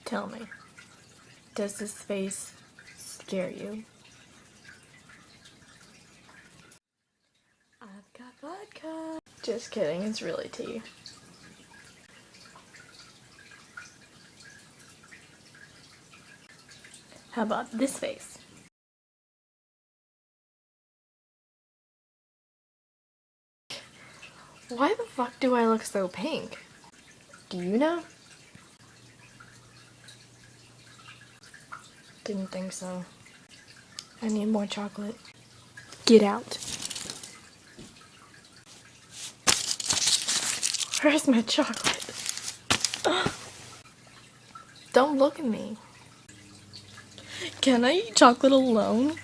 Tell me, does this face scare you? I've got vodka. Just kidding, it's really tea. How about this face? Why the fuck do I look so pink? Do you know? Didn't think so. I need more chocolate. Get out. Where's my chocolate? Don't look at me. Can I eat chocolate alone?